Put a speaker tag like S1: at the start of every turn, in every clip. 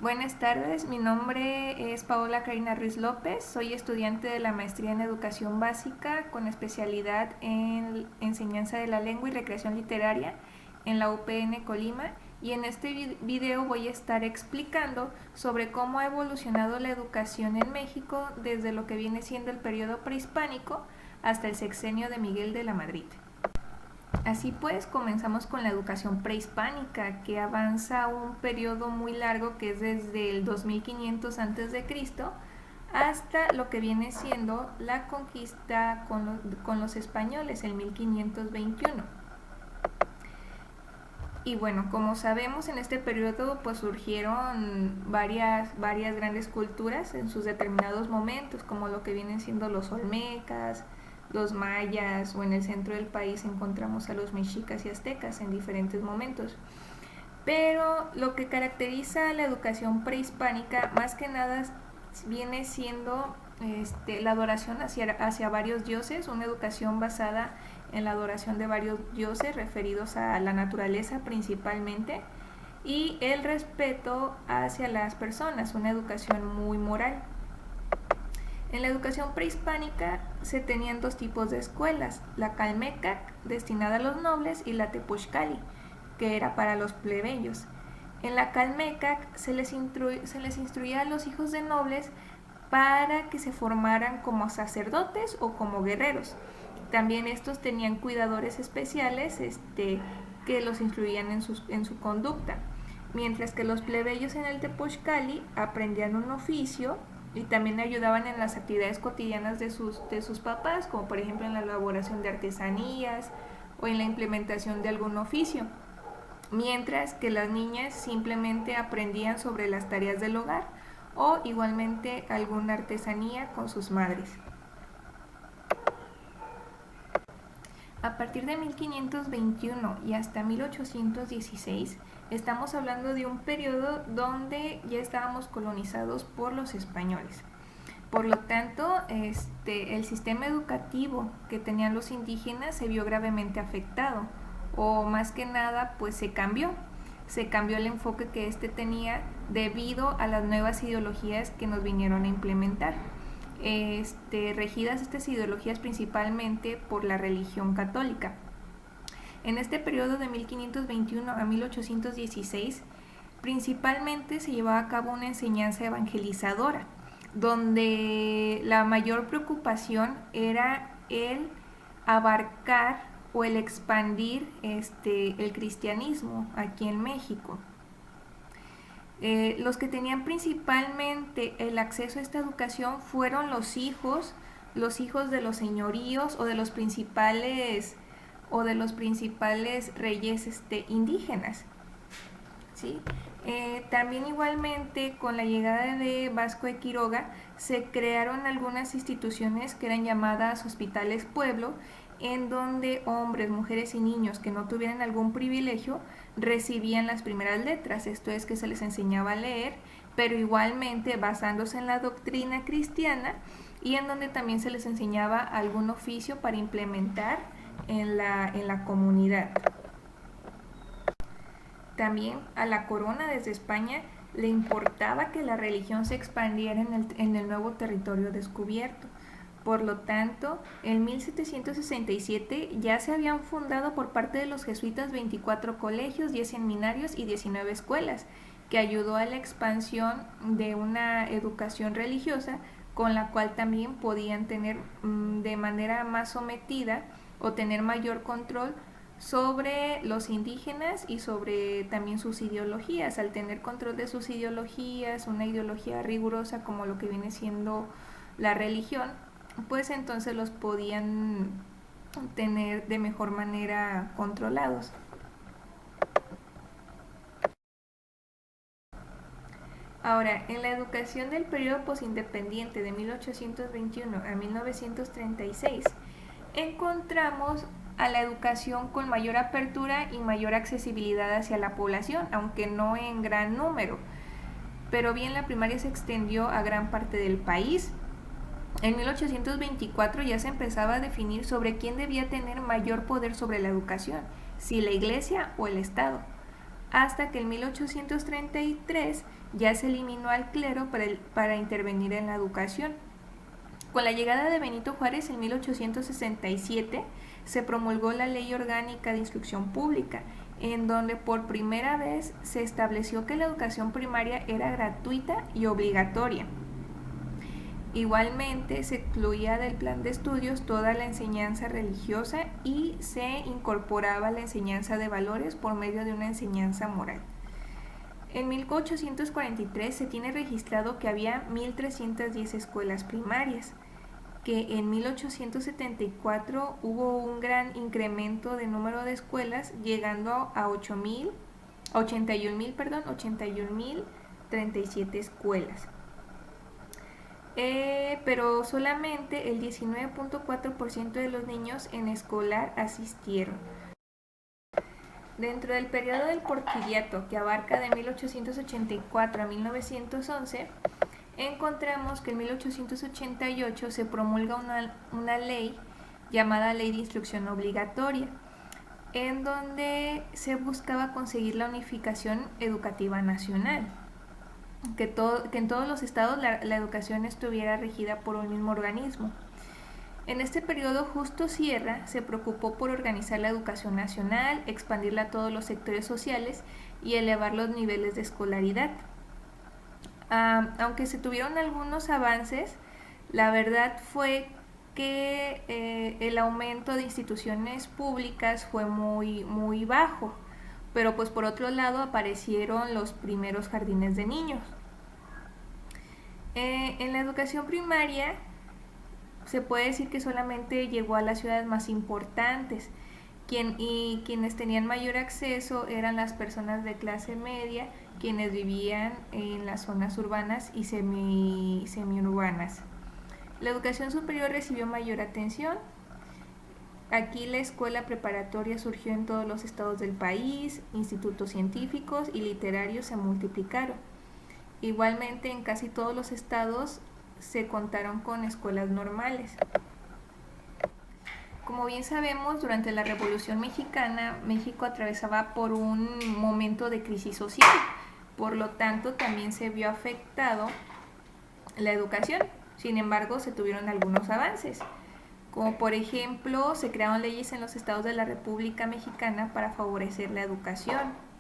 S1: Buenas tardes, mi nombre es Paola Karina Ruiz López, soy estudiante de la maestría en Educación Básica con especialidad en Enseñanza de la Lengua y Recreación Literaria en la UPN Colima, y en este video voy a estar explicando sobre cómo ha evolucionado la educación en México desde lo que viene siendo el periodo prehispánico hasta el sexenio de Miguel de la Madrid. Así pues, comenzamos con la educación prehispánica, que avanza un periodo muy largo que es desde el 2500 a.C. hasta lo que viene siendo la conquista con los españoles en 1521. Y bueno, como sabemos, en este periodo pues surgieron varias grandes culturas en sus determinados momentos, como lo que vienen siendo los olmecas, los mayas, o en el centro del país encontramos a los mexicas y aztecas en diferentes momentos. Pero lo que caracteriza a la educación prehispánica más que nada viene siendo la adoración hacia varios dioses, una educación basada en la adoración de varios dioses referidos a la naturaleza principalmente, y el respeto hacia las personas, una educación muy moral. En la educación prehispánica se tenían dos tipos de escuelas, la calmecac, destinada a los nobles, y la tepochcali, que era para los plebeyos. En la calmecac se les instruía a los hijos de nobles para que se formaran como sacerdotes o como guerreros. También estos tenían cuidadores especiales que los instruían en su conducta, mientras que los plebeyos en el tepochcali aprendían un oficio y también ayudaban en las actividades cotidianas de sus papás, como por ejemplo en la elaboración de artesanías o en la implementación de algún oficio, mientras que las niñas simplemente aprendían sobre las tareas del hogar o igualmente alguna artesanía con sus madres. A partir de 1521 y hasta 1816 estamos hablando de un periodo donde ya estábamos colonizados por los españoles. Por lo tanto, el sistema educativo que tenían los indígenas se vio gravemente afectado, o más que nada pues se cambió el enfoque que tenía debido a las nuevas ideologías que nos vinieron a implementar, regidas estas ideologías principalmente por la religión católica. En este periodo de 1521 a 1816 principalmente se llevaba a cabo una enseñanza evangelizadora, donde la mayor preocupación era el abarcar o el expandir el cristianismo aquí en México. Los que tenían principalmente el acceso a esta educación fueron los hijos de los señoríos o de los principales reyes indígenas, ¿sí? También igualmente con la llegada de Vasco de Quiroga se crearon algunas instituciones que eran llamadas hospitales pueblo, en donde hombres, mujeres y niños que no tuvieran algún privilegio recibían las primeras letras, esto es que se les enseñaba a leer, pero igualmente basándose en la doctrina cristiana, y en donde también se les enseñaba algún oficio para implementar en la comunidad. También a la corona desde España le importaba que la religión se expandiera en el nuevo territorio descubierto. Por lo tanto, en 1767 ya se habían fundado por parte de los jesuitas 24 colegios, 10 seminarios y 19 escuelas, que ayudó a la expansión de una educación religiosa con la cual también podían tener de manera más sometida o tener mayor control sobre los indígenas y sobre también sus ideologías. Al tener control de sus ideologías, una ideología rigurosa como lo que viene siendo la religión, pues entonces los podían tener de mejor manera controlados. Ahora, en la educación del periodo posindependiente de 1821 a 1936, encontramos a la educación con mayor apertura y mayor accesibilidad hacia la población, aunque no en gran número, pero bien la primaria se extendió a gran parte del país. En 1824 ya se empezaba a definir sobre quién debía tener mayor poder sobre la educación, si la Iglesia o el Estado. hasta que en 1833 ya se eliminó al clero para intervenir en la educación. Con la llegada de Benito Juárez en 1867 se promulgó la Ley Orgánica de Instrucción Pública, en donde por primera vez se estableció que la educación primaria era gratuita y obligatoria. Igualmente se excluía del plan de estudios toda la enseñanza religiosa y se incorporaba la enseñanza de valores por medio de una enseñanza moral. En 1843 se tiene registrado que había 1.310 escuelas primarias, que en 1874 hubo un gran incremento de número de escuelas, llegando a 81.037 escuelas. Pero solamente el 19.4% de los niños en escolar asistieron. Dentro del periodo del Porfiriato, que abarca de 1884 a 1911, encontramos que en 1888 se promulga una ley llamada Ley de Instrucción Obligatoria, en donde se buscaba conseguir la unificación educativa nacional, que en todos los estados la educación estuviera regida por un mismo organismo. En este periodo Justo Sierra se preocupó por organizar la educación nacional, expandirla a todos los sectores sociales y elevar los niveles de escolaridad. Aunque se tuvieron algunos avances, la verdad fue que el aumento de instituciones públicas fue muy bajo, pero pues por otro lado aparecieron los primeros jardines de niños. En la educación primaria se puede decir que solamente llegó a las ciudades más importantes, y quienes tenían mayor acceso eran las personas de clase media, quienes vivían en las zonas urbanas y semiurbanas. La educación superior recibió mayor atención. Aquí la escuela preparatoria surgió en todos los estados del país, institutos científicos y literarios se multiplicaron. Igualmente en casi todos los estados se contaron con escuelas normales. Como bien sabemos, durante la Revolución Mexicana, México atravesaba por un momento de crisis social, por lo tanto también se vio afectado la educación. Sin embargo, se tuvieron algunos avances, como por ejemplo, se crearon leyes en los estados de la República Mexicana para favorecer la educación.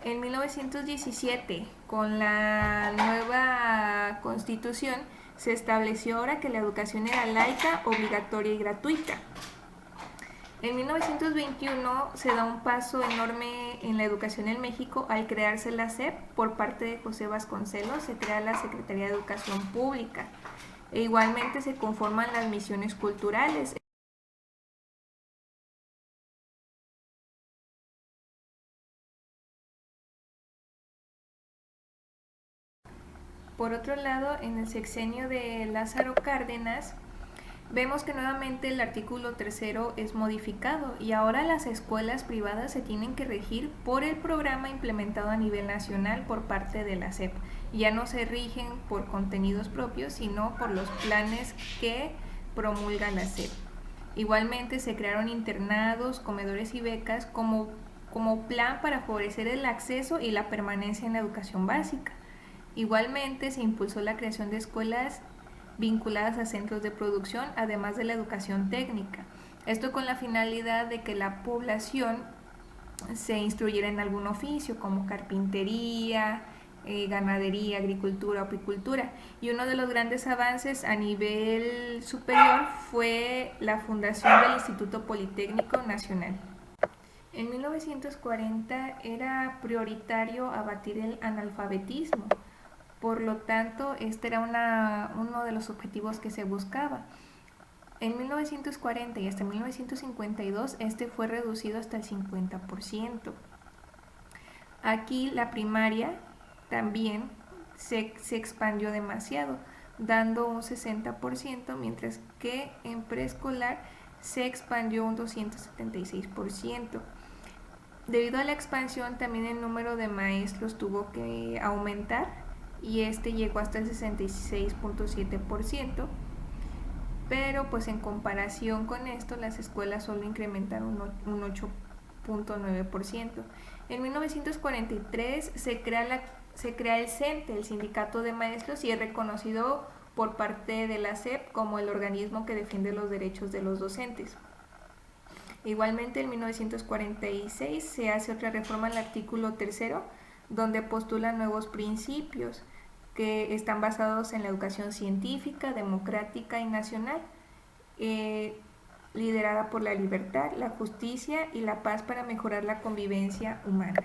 S1: En 1917, con la nueva Constitución, se estableció ahora que la educación era laica, obligatoria y gratuita. En 1921 se da un paso enorme en la educación en México al crearse la SEP por parte de José Vasconcelos, se crea la Secretaría de Educación Pública e igualmente se conforman las misiones culturales. Por otro lado, en el sexenio de Lázaro Cárdenas, vemos que nuevamente el artículo 3 es modificado y ahora las escuelas privadas se tienen que regir por el programa implementado a nivel nacional por parte de la SEP. Ya no se rigen por contenidos propios, sino por los planes que promulga la SEP. Igualmente se crearon internados, comedores y becas como plan para favorecer el acceso y la permanencia en la educación básica. Igualmente se impulsó la creación de escuelas vinculadas a centros de producción, además de la educación técnica. Esto con la finalidad de que la población se instruyera en algún oficio como carpintería, ganadería, agricultura, apicultura. Y uno de los grandes avances a nivel superior fue la fundación del Instituto Politécnico Nacional. En 1940 era prioritario abatir el analfabetismo. Por lo tanto, este era uno de los objetivos que se buscaba. En 1940 y hasta 1952, este fue reducido hasta el 50%. Aquí la primaria también se expandió demasiado, dando un 60%, mientras que en preescolar se expandió un 276%. Debido a la expansión, también el número de maestros tuvo que aumentar, y este llegó hasta el 66.7%, pero pues en comparación con esto las escuelas solo incrementaron un 0.9%. En 1943 se crea el CENTE, el Sindicato de Maestros, y es reconocido por parte de la SEP como el organismo que defiende los derechos de los docentes. Igualmente, en 1946 se hace otra reforma al artículo 3, donde postula nuevos principios que están basados en la educación científica, democrática y nacional, liderada por la libertad, la justicia y la paz para mejorar la convivencia humana.